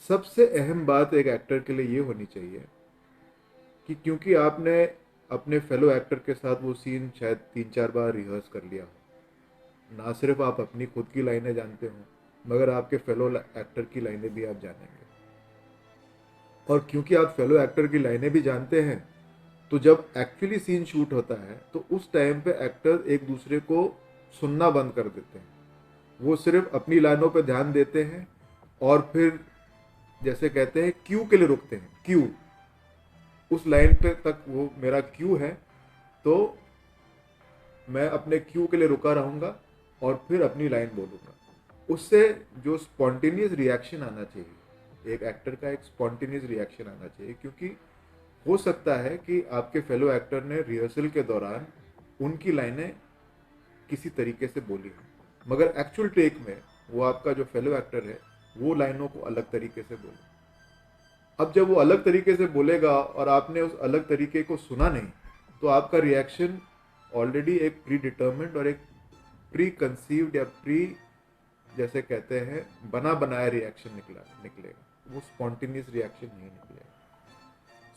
सबसे अहम बात एक एक्टर के लिए ये होनी चाहिए कि क्योंकि आपने अपने फेलो एक्टर के साथ वो सीन शायद 3-4 बार रिहर्स कर लिया हो, ना सिर्फ आप अपनी खुद की लाइनें जानते हो मगर आपके फेलो एक्टर की लाइनें भी आप जानेंगे। और क्योंकि आप फेलो एक्टर की लाइनें भी जानते हैं, तो जब एक्चुअली सीन शूट होता है तो उस टाइम पे एक्टर एक दूसरे को सुनना बंद कर देते हैं। वो सिर्फ अपनी लाइनों पे ध्यान देते हैं और फिर जैसे कहते हैं क्यू के लिए रुकते हैं। क्यू, उस लाइन पे तक वो मेरा क्यू है, तो मैं अपने क्यू के लिए रुका रहूंगा और फिर अपनी लाइन बोलूंगा। उससे जो स्पॉन्टेनियस रिएक्शन आना चाहिए, एक एक्टर का एक स्पॉन्टेनियस रिएक्शन आना चाहिए, क्योंकि हो सकता है कि आपके फेलो एक्टर ने रिहर्सल के दौरान उनकी लाइनें किसी तरीके से बोली हो मगर एक्चुअल टेक में वो आपका जो फेलो एक्टर है वो लाइनों को अलग तरीके से बोले। अब जब वो अलग तरीके से बोलेगा और आपने उस अलग तरीके को सुना नहीं, तो आपका रिएक्शन ऑलरेडी एक प्री डिटर्मिन्ड और एक प्री कंसीव्ड या प्री, जैसे कहते हैं, बना बनाया रिएक्शन निकलेगा। वो स्पॉन्टेनियस रिएक्शन नहीं निकलेगा।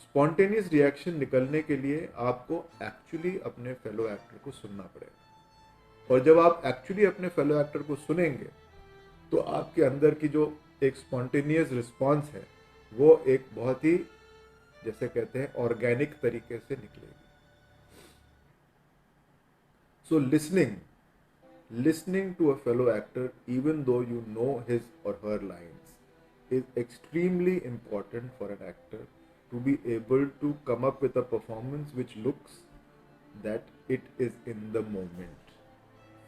स्पॉन्टेनियस रिएक्शन निकलने के लिए आपको एक्चुअली अपने फेलो एक्टर को सुनना पड़ेगा। और जब आप एक्चुअली अपने फेलो एक्टर को सुनेंगे तो आपके अंदर की जो एक स्पॉन्टेनियस रिस्पॉन्स है वो एक बहुत ही, जैसे कहते हैं, ऑर्गेनिक तरीके से निकलेगी। सो listening to a fellow actor even though you know his or her lines is extremely important for an actor to be able to come up with a performance which looks that it is in the moment।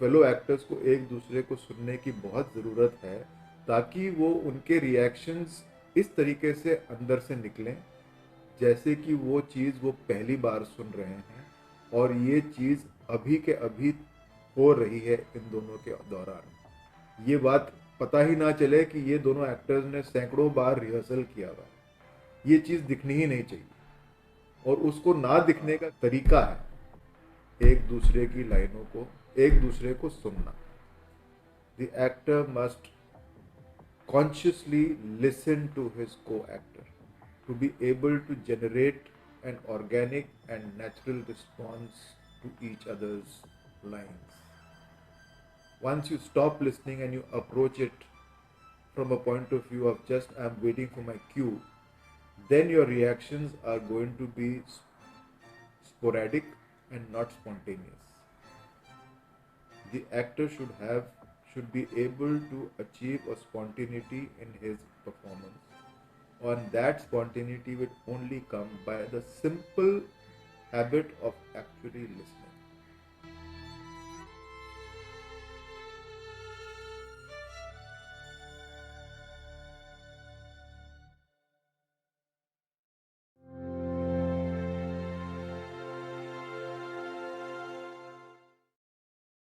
Fellow actors को एक दूसरे को सुनने की बहुत ज़रूरत है ताकि वो उनके रिएक्शंस इस तरीके से अंदर से निकलें जैसे कि वो चीज़ वो पहली बार सुन रहे हैं और ये चीज़ अभी के अभी हो रही है इन दोनों के दौरान। ये बात पता ही ना चले कि ये दोनों एक्टर्स ने सैकड़ों बार रिहर्सल किया हुआ है। ये चीज़ दिखनी ही नहीं चाहिए। और उसको ना दिखने का तरीका है एक दूसरे की लाइनों को, एक दूसरे को सुनना। The actor must consciously listen to his co-actor to be able to generate an organic and natural response to each other's lines. Once you stop listening and you approach it from a point of view of just I'm waiting for my cue, then your reactions are going to be sporadic and not spontaneous. The actor should be able to achieve a spontaneity in his performance, and that spontaneity will only come by the simple habit of actually listening.